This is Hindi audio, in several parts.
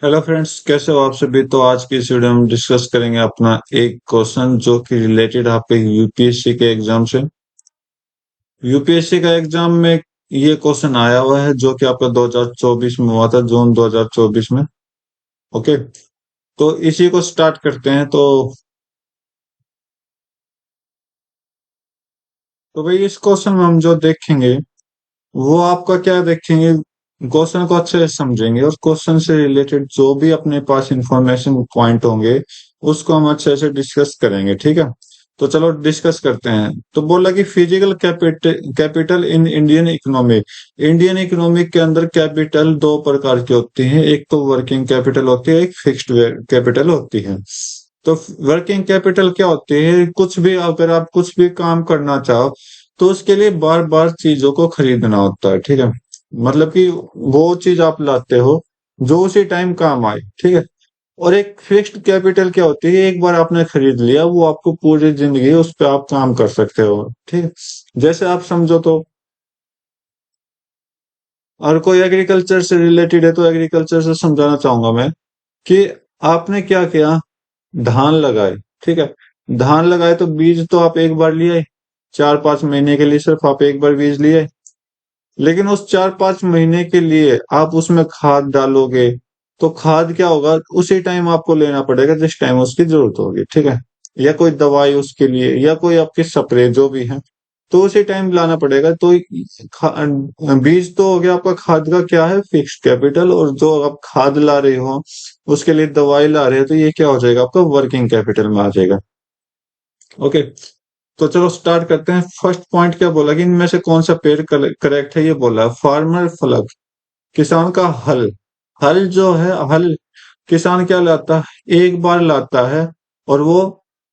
हेलो फ्रेंड्स, कैसे हो आप सभी। तो आज की इस वीडियो में हम डिस्कस करेंगे अपना एक क्वेश्चन जो कि रिलेटेड आपके यूपीएससी के एग्जाम से। यूपीएससी का एग्जाम में ये क्वेश्चन आया हुआ है जो कि आपका 2024 में हुआ था, जून 2024 में। ओके, तो इसी को स्टार्ट करते हैं। तो भाई इस क्वेश्चन में हम जो देखेंगे वो आपका क्या देखेंगे, क्वेश्चन को अच्छे से समझेंगे और क्वेश्चन से रिलेटेड जो भी अपने पास इंफॉर्मेशन पॉइंट होंगे उसको हम अच्छे से डिस्कस करेंगे। ठीक है, तो चलो डिस्कस करते हैं। तो बोला कि physical capital capital in Indian economy. Indian economic के अंदर कैपिटल दो प्रकार की होती है, एक तो वर्किंग कैपिटल होती है, एक फिक्स्ड कैपिटल होती है। तो वर्किंग कैपिटल क्या होती है, कुछ भी अगर आप कुछ भी काम करना चाहो तो उसके लिए बार बार चीजों को खरीदना होता है। ठीक है, मतलब कि वो चीज आप लाते हो जो उसी टाइम काम आए। ठीक है, और एक फिक्स्ड कैपिटल क्या होती है, एक बार आपने खरीद लिया वो आपको पूरी जिंदगी उस पर आप काम कर सकते हो। ठीक है, जैसे आप समझो तो, और कोई एग्रीकल्चर से रिलेटेड है तो एग्रीकल्चर से समझाना चाहूंगा मैं कि आपने क्या किया, धान लगाए। ठीक है, धान लगाए तो बीज तो आप एक बार लिए, 4-5 महीने के लिए सिर्फ आप एक बार बीज लिए। लेकिन उस 4-5 महीने के लिए आप उसमें खाद डालोगे तो खाद क्या होगा, उसी टाइम आपको लेना पड़ेगा जिस टाइम उसकी जरूरत होगी। ठीक है, या कोई दवाई उसके लिए या कोई आपकी स्प्रे जो भी है तो उसी टाइम लाना पड़ेगा। तो बीज तो हो गया आपका, खाद का क्या है, फिक्स्ड कैपिटल। और जो आप खाद ला रहे हो उसके लिए दवाई ला रहे हो तो ये क्या हो जाएगा, आपका वर्किंग कैपिटल में आ जाएगा। ओके, तो चलो स्टार्ट करते हैं। फर्स्ट पॉइंट क्या बोला कि इनमें से कौन सा पेड़ करेक्ट है, ये बोला फार्मर फ्लग, किसान का हल। हल जो है, हल किसान क्या लाता है, एक बार लाता है और वो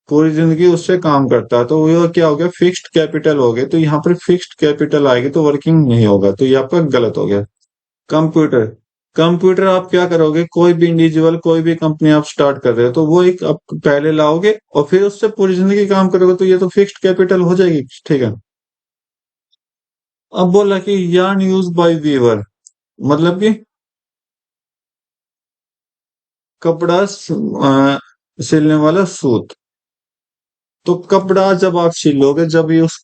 पूरी जिंदगी उससे काम करता है। तो वो क्या हो गया, फिक्स्ड कैपिटल हो गया। तो यहाँ पर फिक्स्ड कैपिटल आएगी तो वर्किंग नहीं होगा, तो ये आपका गलत हो गया। कंप्यूटर, कंप्यूटर आप क्या करोगे, कोई भी इंडिविजुअल कोई भी कंपनी आप स्टार्ट कर रहे हो तो वो एक आप पहले लाओगे और फिर उससे पूरी जिंदगी काम करोगे, तो ये तो फिक्स्ड कैपिटल हो जाएगी। ठीक है, अब बोला कि yarn यूज बाय वीवर, मतलब कि कपड़ा सिलने वाला सूत। तो कपड़ा जब आप सिलोगे जब ये उस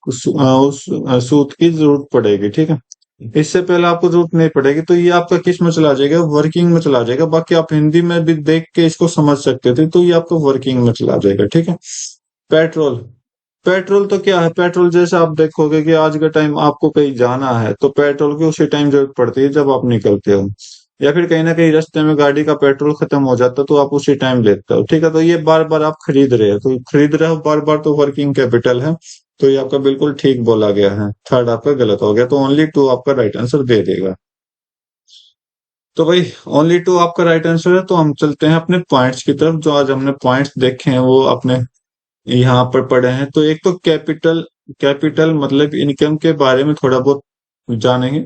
सूत की जरूरत पड़ेगी। ठीक है, इससे पहले आपको जरूरत नहीं पड़ेगी, तो ये आपका किस में चला जाएगा, वर्किंग में चला जाएगा। बाकी आप हिंदी में भी देख के इसको समझ सकते थे, तो ये आपको वर्किंग में चला जाएगा। ठीक है, पेट्रोल, पेट्रोल तो क्या है, पेट्रोल जैसे आप देखोगे कि आज का टाइम आपको कहीं जाना है तो पेट्रोल की उसी टाइम जरूरत पड़ती है जब आप निकलते हो, या फिर कहीं ना कहीं रास्ते में गाड़ी का पेट्रोल खत्म हो जाता है तो आप उसी टाइम लेते हो। ठीक है, तो ये बार बार आप खरीद रहे हो, तो खरीद रहे हो बार बार तो वर्किंग कैपिटल है। तो ये आपका बिल्कुल ठीक बोला गया है, थर्ड आपका गलत हो गया, तो ओनली टू आपका राइट आंसर दे देगा। तो भाई ओनली टू आपका राइट आंसर है। तो हम चलते हैं अपने पॉइंट्स की तरफ। जो आज हमने पॉइंट्स देखे हैं वो अपने यहाँ पर पढ़े हैं। तो एक तो कैपिटल, कैपिटल मतलब इनकम के बारे में थोड़ा बहुत जानेंगे,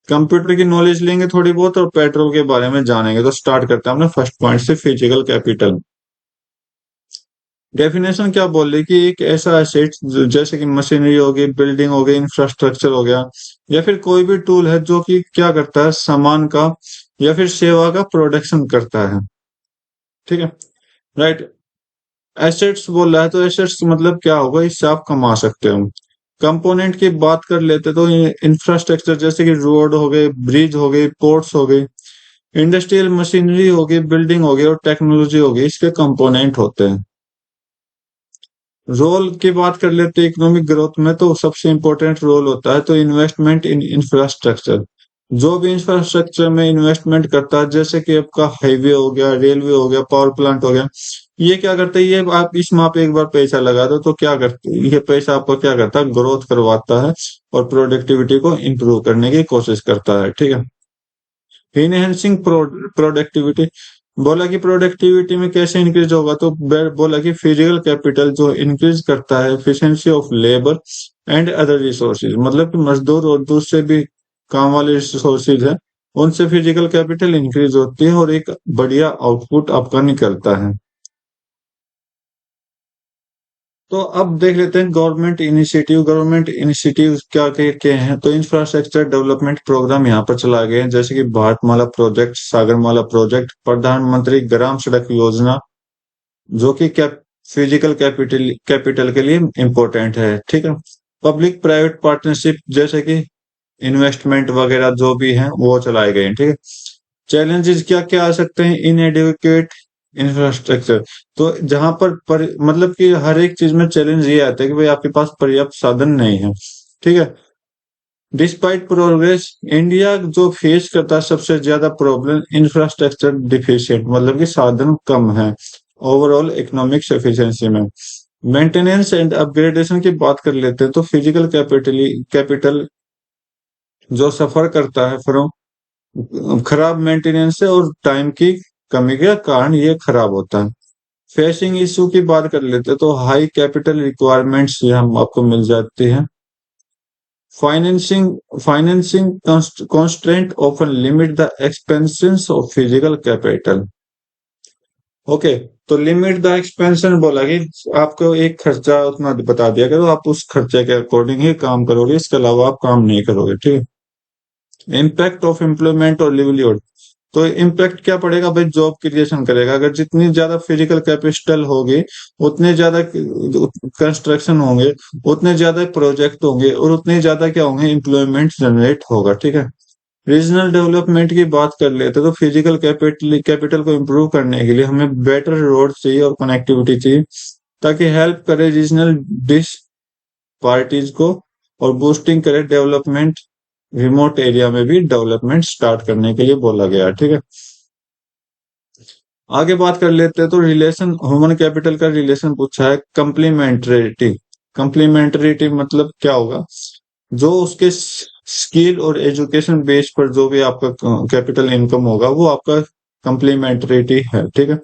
कंप्यूटर की नॉलेज लेंगे थोड़ी बहुत, और पेट्रोल के बारे में जानेंगे। तो स्टार्ट करते हैं अपने फर्स्ट पॉइंट से, फिजिकल कैपिटल। डेफिनेशन क्या बोल रही कि एक ऐसा एसेट जैसे कि मशीनरी हो गई, बिल्डिंग हो गई, इंफ्रास्ट्रक्चर हो गया, या फिर कोई भी टूल है जो कि क्या करता है, सामान का या फिर सेवा का प्रोडक्शन करता है। ठीक है, राइट। एसेट्स बोल रहा है तो एसेट्स मतलब क्या होगा, इससे आप कमा सकते हो। कंपोनेंट की बात कर लेते तो इंफ्रास्ट्रक्चर जैसे कि रोड हो गए, ब्रिज हो गए, पोर्ट्स हो गए, इंडस्ट्रियल मशीनरी हो गई, बिल्डिंग हो गई और टेक्नोलॉजी हो गई, इसके कंपोनेंट होते हैं। रोल की बात कर लेते हैं इकोनॉमिक ग्रोथ में, तो सबसे इंपॉर्टेंट रोल होता है तो इन्वेस्टमेंट इन इंफ्रास्ट्रक्चर। जो भी इंफ्रास्ट्रक्चर में इन्वेस्टमेंट करता है जैसे कि आपका हाईवे हो गया, रेलवे हो गया, पावर प्लांट हो गया, ये क्या करता है, ये आप इसमें आप एक बार पैसा लगा दो तो क्या करते हैं, ये पैसा आपका क्या करता है, ग्रोथ करवाता है और प्रोडक्टिविटी को इंप्रूव करने की कोशिश करता है। ठीक है, इनहेंसिंग प्रोडक्टिविटी, बोला कि प्रोडक्टिविटी में कैसे इंक्रीज होगा, तो बोला कि फिजिकल कैपिटल जो इंक्रीज करता है efficiency of labour and other resources, मतलब कि मजदूर और दूसरे भी काम वाले रिसोर्सेज है उनसे फिजिकल कैपिटल इंक्रीज होती है और एक बढ़िया आउटपुट आपका निकलता है। तो अब देख लेते हैं गवर्नमेंट इनिशिएटिव। गवर्नमेंट इनिशिएटिव क्या क्या हैं? तो इंफ्रास्ट्रक्चर डेवलपमेंट प्रोग्राम यहाँ पर चलाए गए हैं, जैसे कि भारतमाला प्रोजेक्ट, सागरमाला प्रोजेक्ट, प्रधानमंत्री ग्राम सड़क योजना, जो कि फिजिकल कैपिटल के लिए इम्पोर्टेंट है। ठीक है। पब्लिक प्राइवेट पार्टनरशिप, जैसे कि इन्वेस्टमेंट वगैरह जो भी हैं वो चलाए गए हैं। ठीक है। चैलेंजेस क्या क्या आ सकते हैं? इनएडिक्वेट इंफ्रास्ट्रक्चर। तो जहां पर मतलब कि हर एक चीज में चैलेंज ये आता है कि भाई आपके पास पर्याप्त साधन नहीं है। ठीक है। डिस्पाइट प्रोग्रेस, इंडिया जो फेस करता है सबसे ज्यादा प्रॉब्लम इंफ्रास्ट्रक्चर डिफिशियंट, मतलब कि साधन कम है ओवरऑल इकोनॉमिक एफिशिएंसी में। मेंटेनेंस एंड अपग्रेडेशन की बात कर लेते हैं, तो फिजिकल कैपिटल जो सफर करता है फ्रॉम खराब मेंटेनेंस से और टाइम की कमी के कारण ये खराब होता है। फेसिंग इशू की बात कर लेते हैं, तो हाई कैपिटल रिक्वायरमेंट्स हम आपको मिल जाती हैं। Financing constraint often limit the expansions of physical capital। Okay. तो लिमिट द एक्सपेंशन बोला कि आपको एक खर्चा उतना बता दिया करो, आप उस खर्चे के अकॉर्डिंग ही काम करोगे, इसके अलावा आप काम नहीं करोगे। ठीक है। इम्पैक्ट ऑफ एम्प्लॉयमेंट और लिवलीहुड, तो इम्पैक्ट क्या पड़ेगा भाई? जॉब क्रिएशन करेगा। अगर जितनी ज्यादा फिजिकल कैपिटल होगी उतने ज्यादा कंस्ट्रक्शन होंगे, उतने ज्यादा प्रोजेक्ट होंगे और उतने ज्यादा क्या होंगे? एम्प्लॉयमेंट जनरेट होगा। ठीक है। रीजनल डेवलपमेंट की बात कर लेते हैं, तो फिजिकल कैपिटल को इम्प्रूव करने के लिए हमें बेटर रोड चाहिए और कनेक्टिविटी चाहिए, ताकि हेल्प करे रीजनल डिस पार्टीज को और बूस्टिंग करे डेवलपमेंट। रिमोट एरिया में भी डेवलपमेंट स्टार्ट करने के लिए बोला गया। ठीक है। आगे बात कर लेते हैं, तो रिलेशन ह्यूमन कैपिटल का रिलेशन पूछा है। कंप्लीमेंटरिटी, कंप्लीमेंटरिटी मतलब क्या होगा? जो उसके स्किल और एजुकेशन बेस पर जो भी आपका कैपिटल इनकम होगा वो आपका कंप्लीमेंटरिटी है। ठीक है।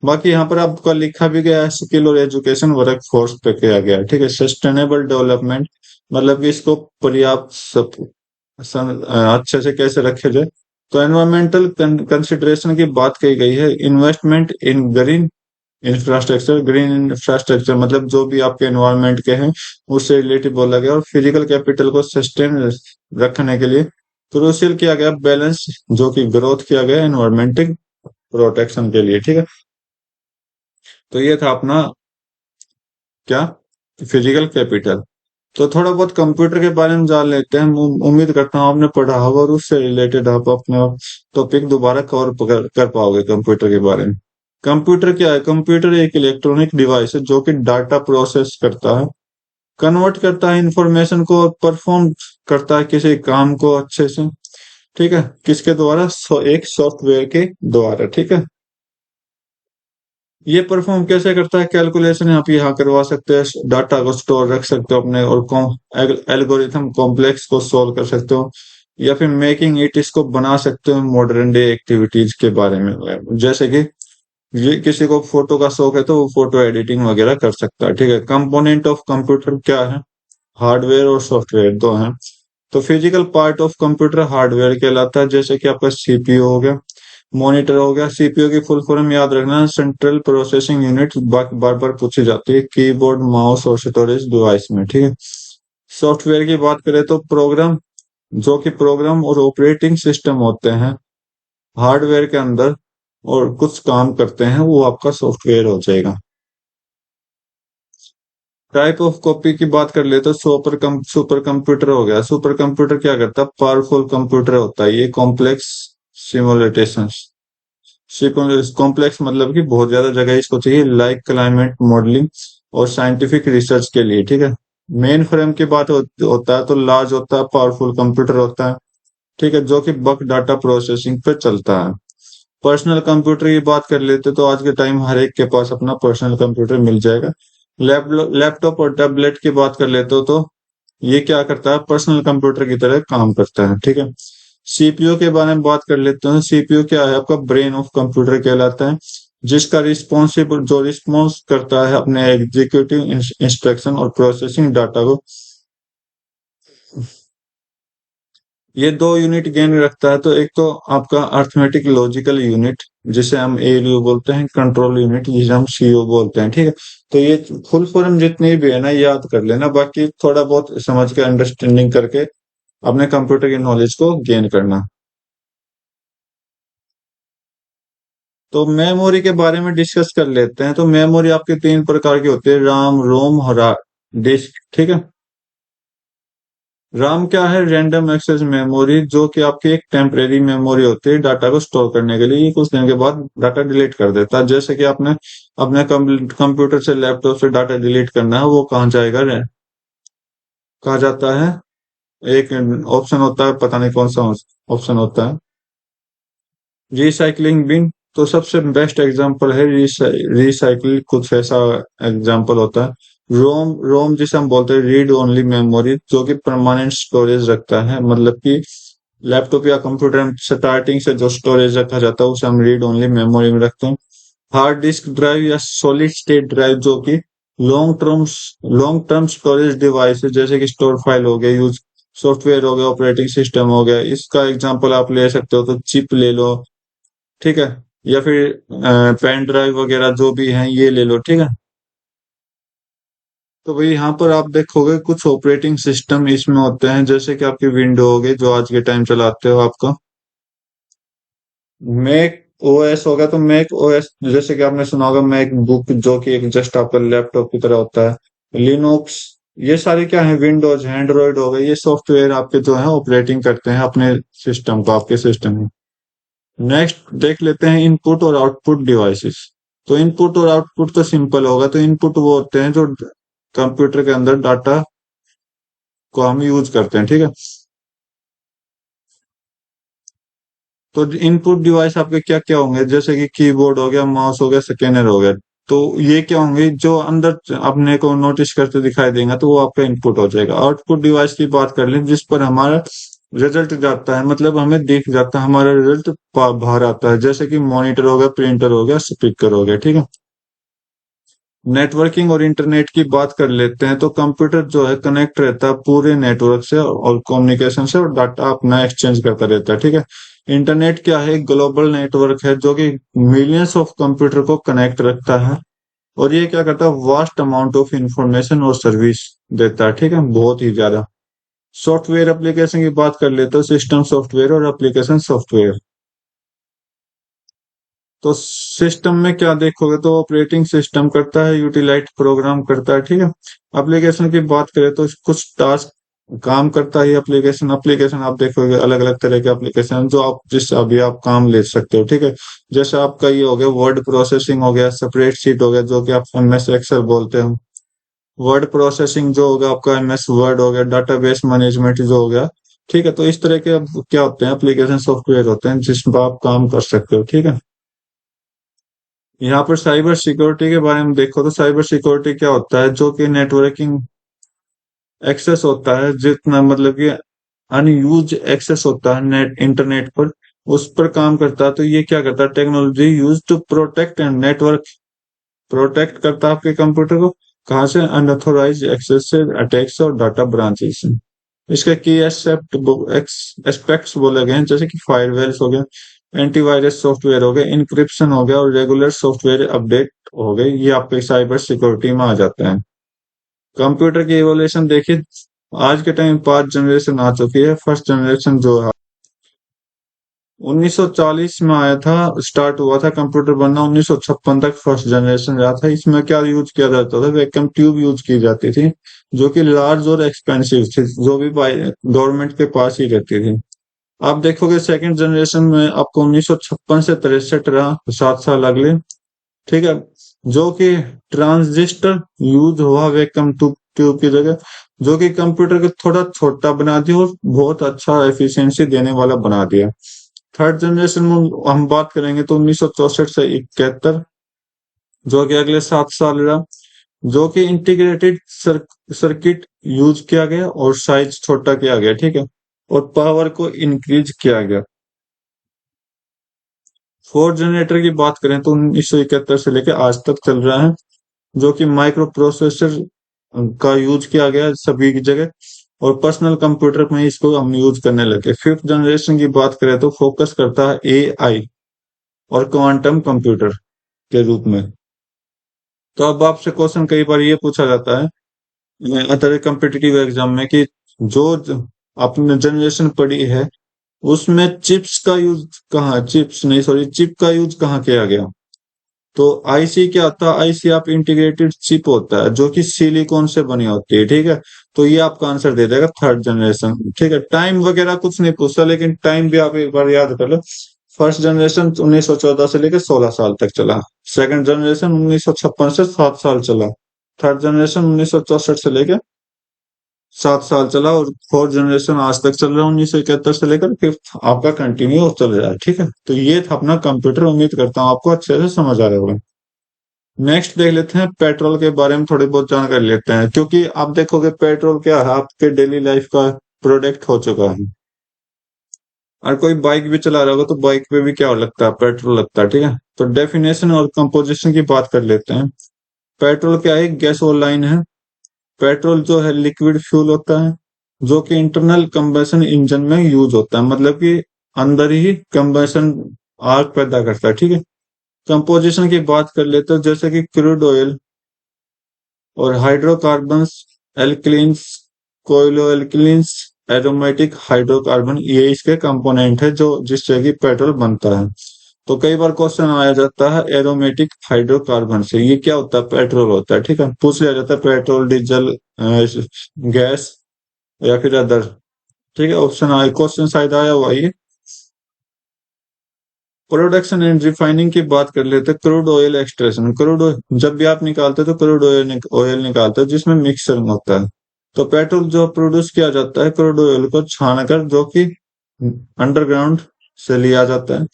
बाकी यहाँ पर आपका लिखा भी गया है, स्किल और एजुकेशन वर्क फोर्स पे किया गया है। ठीक है। सस्टेनेबल डेवलपमेंट मतलब कि इसको पर्याप्त अच्छे से कैसे रखे जाए, तो एनवायरमेंटल कंसिडरेशन की बात कही गई है। इन्वेस्टमेंट इन ग्रीन इंफ्रास्ट्रक्चर, ग्रीन इंफ्रास्ट्रक्चर मतलब जो भी आपके एनवायरमेंट के हैं उससे रिलेटेड बोला गया। और फिजिकल कैपिटल को सस्टेन रखने के लिए क्रूशियल किया गया बैलेंस, जो कि ग्रोथ किया गया एनवायरमेंटल प्रोटेक्शन के लिए। ठीक है। तो ये था अपना क्या, फिजिकल कैपिटल। तो थोड़ा बहुत कंप्यूटर के बारे में जान लेते हैं। उम्मीद करता हूँ आपने पढ़ा होगा और उससे रिलेटेड आप अपने टॉपिक दोबारा कवर कर पाओगे कंप्यूटर के बारे में। कंप्यूटर क्या है? कंप्यूटर एक इलेक्ट्रॉनिक डिवाइस है जो कि डाटा प्रोसेस करता है, कन्वर्ट करता है इंफॉर्मेशन को और परफॉर्म करता है किसी काम को अच्छे से। ठीक है। किसके द्वारा? एक सॉफ्टवेयर के द्वारा। ठीक है। ये परफॉर्म कैसे करता है? कैलकुलेशन आप यहाँ करवा सकते हैं, डाटा को स्टोर रख सकते हो अपने, और एल्गोरिथम कॉम्प्लेक्स को सोल्व कर सकते हो, या फिर मेकिंग इट, इसको बना सकते हो मॉडर्न डे एक्टिविटीज के बारे में। जैसे कि ये किसी को फोटो का शौक है तो वो फोटो एडिटिंग वगैरह कर सकता है। ठीक है। कंपोनेंट ऑफ कंप्यूटर क्या है? हार्डवेयर और सॉफ्टवेयर दो हैं। तो physical part of computer hardware कहलाता है, जैसे कि आपका सीपीयू हो गया, मॉनिटर हो गया। सीपीयू की फुल फॉर्म याद रखना, सेंट्रल प्रोसेसिंग यूनिट, बार बार पूछी जाती है। कीबोर्ड, माउस और स्टोरेज डिवाइस में। ठीक है। सॉफ्टवेयर की बात करें तो प्रोग्राम, जो कि प्रोग्राम और ऑपरेटिंग सिस्टम होते हैं हार्डवेयर के अंदर और कुछ काम करते हैं, वो आपका सॉफ्टवेयर हो जाएगा। टाइप ऑफ कॉपी की बात कर ले तो सुपर कंप्यूटर हो गया। सुपर कंप्यूटर क्या करता है? पावरफुल कंप्यूटर होता है। ये कॉम्प्लेक्स सिमुलेशन, कॉम्प्लेक्स मतलब कि बहुत ज्यादा जगह इसको चाहिए, लाइक क्लाइमेट मॉडलिंग और साइंटिफिक रिसर्च के लिए। ठीक है। मेन फ्रेम की बात होता है तो लार्ज होता है, पावरफुल कंप्यूटर होता है। ठीक है। जो कि बल्क डाटा प्रोसेसिंग पे चलता है। पर्सनल कंप्यूटर की बात कर लेते तो आज के टाइम हर एक के पास अपना पर्सनल कंप्यूटर मिल जाएगा। लैपटॉप और टैबलेट की बात कर लेते हो तो ये क्या करता है? पर्सनल कंप्यूटर की तरह काम करता है। ठीक है। सीपीयू के बारे में बात कर लेते हैं। सीपीयू क्या है? आपका ब्रेन ऑफ कंप्यूटर कहलाता है, जिसका रिस्पॉन्सिबल जो रिस्पॉन्स करता है अपने एग्जीक्यूटिव इंस्ट्रक्शन और प्रोसेसिंग डाटा को। ये दो यूनिट गेन रखता है, तो एक तो आपका अर्थमेटिक लॉजिकल यूनिट जिसे हम एएलयू बोलते हैं, कंट्रोल यूनिट जिसे हम सीयू बोलते हैं, ठीक है। तो ये फुल फॉर्म जितनी भी है ना याद कर लेना, बाकी थोड़ा बहुत समझ के अंडरस्टैंडिंग करके अपने कंप्यूटर की नॉलेज को गेन करना। तो मेमोरी के बारे में डिस्कस कर लेते हैं। तो मेमोरी आपके तीन प्रकार की होती है, राम, रोम और डिस्क, ठीक है। राम क्या है? रैंडम एक्सेस मेमोरी, जो कि आपकी एक टेम्परेरी मेमोरी होती है डाटा को स्टोर करने के लिए। ये कुछ दिन के बाद डाटा डिलीट कर देता है। जैसे कि आपने अपने कंप्यूटर से, लैपटॉप से डाटा डिलीट करना है, वो कहाँ जाएगा? कहा जाता है, एक ऑप्शन होता है, पता नहीं कौन सा ऑप्शन होता है, रिसाइकलिंग बिन। तो सबसे बेस्ट एग्जांपल है रिसाइकिल, कुछ ऐसा एग्जांपल होता है। रोम, रोम जिसे हम बोलते हैं रीड ओनली मेमोरी, जो कि परमानेंट स्टोरेज रखता है। मतलब कि लैपटॉप या कंप्यूटर में स्टार्टिंग से जो स्टोरेज रखा जाता है उसे हम रीड ओनली मेमोरी में रखते हैं। हार्ड डिस्क ड्राइव या सॉलिड स्टेट ड्राइव, जो कि लॉन्ग टर्म स्टोरेज डिवाइस है, जैसे कि स्टोर फाइल हो गया, यूज सॉफ्टवेयर हो गया, ऑपरेटिंग सिस्टम हो गया। इसका एग्जांपल आप ले सकते हो, तो चिप ले लो, ठीक है, या फिर पेन ड्राइव वगैरह जो भी हैं ये ले लो, ठीक है। तो भाई यहाँ पर आप देखोगे कुछ ऑपरेटिंग सिस्टम इसमें होते हैं, जैसे कि आपकी विंडो हो गई, जो आज के टाइम चलाते हो आपका मैक ओएस होगा। तो मैक ओएस, जैसे कि आपने सुना होगा मैक बुक, जो कि एक जस्ट आपका लैपटॉप की तरह होता है। लिनक्स, ये सारे क्या है? विंडोज, एंड्रॉइड हो गए, ये सॉफ्टवेयर आपके जो है ऑपरेटिंग करते हैं अपने सिस्टम को, आपके सिस्टम में। नेक्स्ट देख लेते हैं इनपुट और आउटपुट डिवाइसेस। तो इनपुट और आउटपुट तो सिंपल होगा। तो इनपुट वो होते हैं जो कंप्यूटर के अंदर डाटा को हम यूज करते हैं, ठीक है। तो इनपुट डिवाइस आपके क्या क्या होंगे? जैसे कि कीबोर्ड हो गया, माउस हो गया, स्कैनर हो गया। तो ये क्या होंगे? जो अंदर अपने को नोटिस करते दिखाई देगा, तो वो आपका इनपुट हो जाएगा। आउटपुट डिवाइस की बात कर लें, जिस पर हमारा रिजल्ट जाता है, मतलब हमें दिख जाता है, हमारा रिजल्ट बाहर आता है, जैसे कि मॉनिटर हो गया, प्रिंटर हो गया, स्पीकर हो गया, ठीक है। नेटवर्किंग और इंटरनेट की बात कर लेते हैं। तो कंप्यूटर जो है कनेक्ट रहता है पूरे नेटवर्क से और कम्युनिकेशन से, और डाटा अपना एक्सचेंज करता रहता है, ठीक है। इंटरनेट क्या है? ग्लोबल नेटवर्क है, जो कि मिलियंस ऑफ कंप्यूटर को कनेक्ट रखता है। और ये क्या करता है? वास्ट अमाउंट ऑफ इंफॉर्मेशन और सर्विस देता है, ठीक है, बहुत ही ज्यादा। सॉफ्टवेयर एप्लीकेशन की बात कर लेते हो, सिस्टम सॉफ्टवेयर और एप्लीकेशन सॉफ्टवेयर। तो सिस्टम में क्या देखोगे? तो ऑपरेटिंग सिस्टम करता है, यूटिलाइट प्रोग्राम करता है, ठीक है। एप्लीकेशन की बात करें तो कुछ टास्क काम करता है एप्लीकेशन। एप्लीकेशन आप देखोगे अलग अलग तरह के एप्लीकेशन, जो आप जिस अभी आप काम ले सकते हो, ठीक है। जैसे आपका ये हो गया वर्ड प्रोसेसिंग हो गया, स्प्रेडशीट हो गया, जो कि आप एमएस एक्सेल बोलते हो। वर्ड प्रोसेसिंग जो होगा आपका एमएस वर्ड हो गया, डाटाबेस मैनेजमेंट जो हो गया, ठीक है। तो इस तरह के क्या होते हैं? एप्लीकेशन सॉफ्टवेयर होते हैं जिसमें आप काम कर सकते हो, ठीक है। यहाँ पर साइबर सिक्योरिटी के बारे में देखो, तो साइबर सिक्योरिटी क्या होता है? जो कि नेटवर्किंग एक्सेस होता है, जितना मतलब कि अनयूज एक्सेस होता है नेट, इंटरनेट पर, उस पर काम करता है। तो ये क्या करता है? Technology use to protect and network, protect करता है आपके कंप्यूटर को, कहाँ से? अनऑथोराइज एक्सेस से, अटैक्स और डाटा ब्रांचेस से। इसके की एस्पेक्ट्स बोले गए हैं, जैसे कि फायरवेल्स हो गया, एंटीवायरस सॉफ्टवेयर हो गया, इंक्रिप्शन हो गया, और रेगुलर सॉफ्टवेयर अपडेट हो गए। ये आपके साइबर सिक्योरिटी में आ जाते हैं। कंप्यूटर की एवोल्यूशन देखिए, आज के टाइम 5 जनरेशन आ चुकी है। फर्स्ट जनरेशन जो है 1940 में आया था, स्टार्ट हुआ था कंप्यूटर बनना। 1956 तक फर्स्ट जनरेशन रहा था। इसमें क्या यूज किया जाता था? वैक्यूम ट्यूब यूज की जाती थी, जो कि लार्ज और एक्सपेंसिव थी, जो भी गवर्नमेंट के पास ही रहती थी। आप देखोगे सेकंड जनरेशन में आपको 1956 से 63 रहा, 7 साल अगले, ठीक है, जो कि ट्रांजिस्टर यूज हुआ वैक्यूम ट्यूब की जगह, जो कि कंप्यूटर को थोड़ा छोटा बना दिया और बहुत अच्छा एफिशिएंसी देने वाला बना दिया। थर्ड जनरेशन में हम बात करेंगे तो 1964 से 71, जो कि अगले 7 साल रहा, जो कि इंटीग्रेटेड सर्किट यूज किया गया और साइज छोटा किया गया, ठीक है, और पावर को इंक्रीज किया गया। फोर्थ जनरेटर की बात करें तो 1971 से लेकर आज तक चल रहा है, जो कि माइक्रो प्रोसेसर का यूज किया गया सभी की जगह, और पर्सनल कंप्यूटर में इसको हम यूज करने लगे। फिफ्थ जनरेशन की बात करें तो फोकस करता है एआई और क्वांटम कंप्यूटर के रूप में। तो अब आपसे क्वेश्चन कई बार ये पूछा जाता है अदर कम्पिटिटिव एग्जाम में कि जो अपने जनरेशन पड़ी है उसमें चिप्स का यूज कहाँ, चिप्स नहीं सॉरी चिप का यूज कहाँ किया गया। तो आईसी क्या होता है, आईसी आप इंटीग्रेटेड चिप होता है जो कि सिलिकॉन से बनी होती है, ठीक है। तो ये आपका आंसर दे देगा थर्ड जनरेशन, ठीक है। टाइम वगैरह कुछ नहीं पूछता, लेकिन टाइम भी आप एक बार याद कर लो। फर्स्ट जनरेशन 1914 से लेकर 16 साल तक चला। सेकंड जनरेशन 1956 से 7 साल चला। थर्ड जनरेशन 1964 से लेकर 7 साल चला। और फोर्थ जनरेशन आज तक चल रहा है, 1971 से लेकर फिफ्थ आपका कंटिन्यू चल रहा है, ठीक है। तो ये था अपना कंप्यूटर। उम्मीद करता हूँ आपको अच्छे से समझ आ रहा होगा। नेक्स्ट देख लेते हैं, पेट्रोल के बारे में थोड़ी बहुत जानकारी लेते हैं, क्योंकि आप देखोगे पेट्रोल क्या है, आपके डेली लाइफ का प्रोडक्ट हो चुका है। और कोई बाइक भी चला रहा होगा तो बाइक पे भी क्या लगता है, पेट्रोल लगता है, ठीक है। तो डेफिनेशन और कंपोजिशन की बात कर लेते हैं। पेट्रोल क्या है, गैसोलाइन है। पेट्रोल जो है लिक्विड फ्यूल होता है जो कि इंटरनल कंबशन इंजन में यूज होता है, मतलब कि अंदर ही कंबशन आग पैदा करता है, ठीक है। कंपोजिशन की बात कर लेते हैं, जैसे कि क्रूड ऑयल और हाइड्रोकार्बन्स, एल्कलीन्स, कोयलो एल्कलीन्स, एरोमेटिक हाइड्रोकार्बन, ये इसके कंपोनेंट है जो जिससे कि पेट्रोल बनता है। तो कई बार क्वेश्चन आया जाता है एरोमेटिक हाइड्रोकार्बन से, ये क्या होता है, पेट्रोल होता है, ठीक है। पूछ लिया जाता है पेट्रोल, डीजल, गैस या फिर अदर, ठीक है। ऑप्शन आए, क्वेश्चन शायद आया हुआ ये। प्रोडक्शन एंड रिफाइनिंग की बात कर लेते हैं। Crude oil extraction, crude oil जब भी आप निकालते हो तो क्रूड ऑयल निकालते हो जिसमें मिक्सर होता है। तो पेट्रोल जो प्रोड्यूस किया जाता है क्रूड ऑयल को छानकर, जो कि अंडरग्राउंड से लिया जाता है।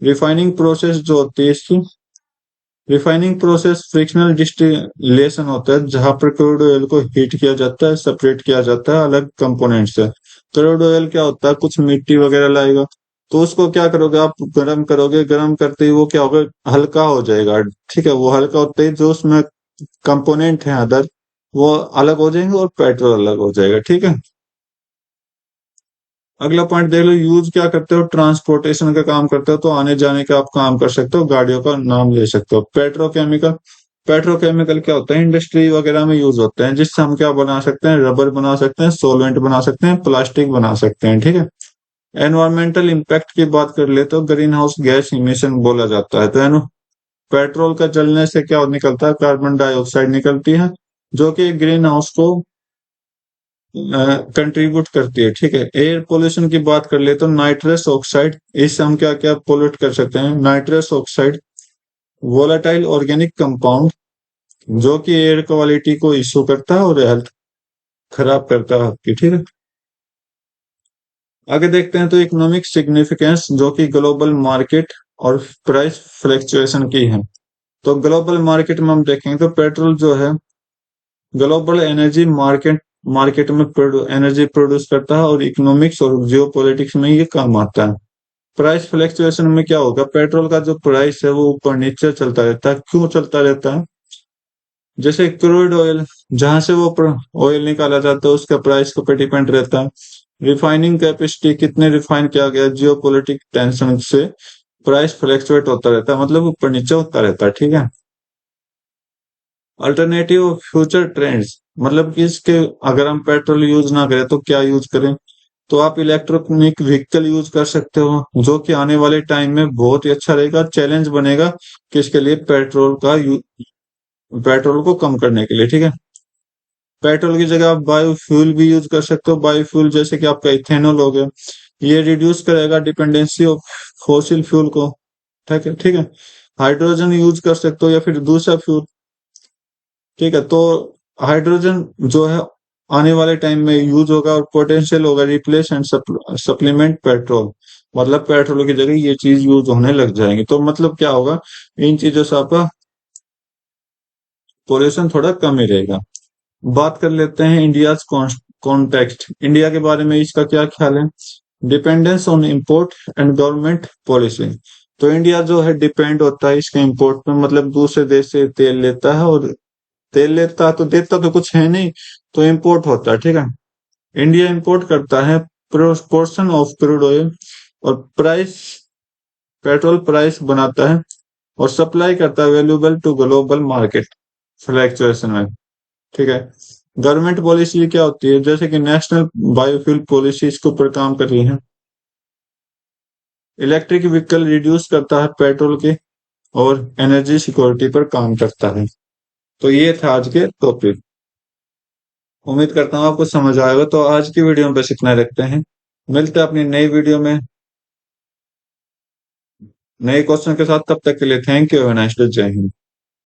रिफाइनिंग प्रोसेस जो होती है इसकी, रिफाइनिंग प्रोसेस फ्रिक्शनल डिस्टिलेशन होता है जहां पर क्रूड ऑयल को हीट किया जाता है, सेपरेट किया जाता है अलग कंपोनेंट से। क्रूड ऑयल क्या होता है, कुछ मिट्टी वगैरह लाएगा तो उसको क्या करोगे आप, गर्म करोगे, गर्म करते ही वो क्या होगा, हल्का हो जाएगा, ठीक है। वो हल्का होते ही जो उसमें कंपोनेंट है अदर, वो अलग हो जाएंगे और पेट्रोल अलग हो जाएगा, ठीक है। अगला पॉइंट देख लो, यूज क्या करते हो, ट्रांसपोर्टेशन का काम करते हो, तो आने जाने का आप काम कर सकते हो, गाड़ियों का नाम ले सकते हो। पेट्रोकेमिकल, पेट्रोकेमिकल क्या होता है, इंडस्ट्री वगैरह में यूज होते हैं, जिससे हम क्या बना सकते हैं, रबर बना सकते हैं, सोलवेंट बना सकते हैं, प्लास्टिक बना सकते हैं, ठीक है। एनवायरमेंटल इम्पैक्ट की बात कर ले तो ग्रीन हाउस गैस इमिशन बोला जाता है। तो पेट्रोल का जलने से क्या निकलता है, कार्बन डाइऑक्साइड निकलती है जो कि ग्रीन हाउस को कंट्रीब्यूट करती है, ठीक है। एयर पोल्यूशन की बात कर ले तो नाइट्रस ऑक्साइड, इससे हम क्या क्या पोल्यूट कर सकते हैं, nitrous oxide volatile organic compound जो कि एयर क्वालिटी को इशू करता है और हेल्थ खराब करता है आपकी, ठीक है। आगे देखते हैं, तो इकोनॉमिक सिग्निफिकेंस जो कि ग्लोबल मार्केट और प्राइस फ्लक्चुएशन की है। तो ग्लोबल मार्केट में हम देखेंगे तो पेट्रोल जो है ग्लोबल एनर्जी मार्केट मार्केट में एनर्जी प्रोड्यूस करता है और इकोनॉमिक्स और जियो पॉलिटिक्स में ये काम आता है। प्राइस फ्लक्चुएशन में क्या होगा, पेट्रोल का जो प्राइस है वो ऊपर नीचे चलता रहता है। क्यों चलता रहता है, जैसे क्रूड ऑयल जहां से वो ऑयल निकाला जाता है उसका प्राइस के ऊपर डिपेंड रहता है। रिफाइनिंग कैपेसिटी, कितने रिफाइन किया गया, जियो पोलिटिक टेंशन से प्राइस फ्लक्चुएट होता रहता है, मतलब ऊपर नीचे होता रहता है, ठीक है। अल्टरनेटिव फ्यूचर ट्रेंड्स, मतलब कि इसके अगर हम पेट्रोल यूज ना करें तो क्या यूज करें, तो आप इलेक्ट्रॉनिक व्हीकल यूज कर सकते हो जो कि आने वाले टाइम में बहुत ही अच्छा रहेगा, चैलेंज बनेगा किसके लिए, पेट्रोल को कम करने के लिए, ठीक है। पेट्रोल की जगह आप बायोफ्यूल भी यूज कर सकते हो। बायोफ्यूल जैसे कि आपका इथेनॉल हो गया, ये रिड्यूस करेगा डिपेंडेंसी ऑफ फॉसिल फ्यूल को, ठीक है, ठीक है। हाइड्रोजन यूज कर सकते हो या फिर दूसरा फ्यूल, ठीक है। तो हाइड्रोजन जो है आने वाले टाइम में यूज होगा और पोटेंशियल होगा रिप्लेस एंड सप्लीमेंट पेट्रोल, मतलब पेट्रोल की जगह ये चीज यूज होने लग जाएंगी। तो मतलब क्या होगा, इन चीजों से आपका पोल्यूशन थोड़ा कम ही रहेगा। बात कर लेते हैं इंडिया कॉन्टेक्स्ट, इंडिया के बारे में इसका क्या ख्याल है। Dependence on import and government policy, तो इंडिया जो है डिपेंड होता है इसके इंपोर्ट पे, मतलब दूसरे देश से तेल लेता है और तेल लेता तो देता तो कुछ है नहीं, तो इंपोर्ट होता है, ठीक है। इंडिया इंपोर्ट करता है पोर्शन ऑफ क्रूड ऑयल और प्राइस पेट्रोल प्राइस बनाता है और सप्लाई करता है valuable to global market fluctuation में। ठीक है। गवर्नमेंट पॉलिसी क्या होती है, जैसे कि नेशनल बायोफ्यूल पॉलिसी इसके ऊपर काम कर रही है। इलेक्ट्रिक व्हीकल रिड्यूस करता है पेट्रोल के और एनर्जी सिक्योरिटी पर काम करता है। तो ये था आज के टॉपिक। उम्मीद करता हूँ आपको समझ आएगा। तो आज की वीडियो में बस इतना रखते हैं। मिलते हैं अपनी नई वीडियो में नए क्वेश्चन के साथ। तब तक के लिए thank you. Have a nice day. जय हिंद।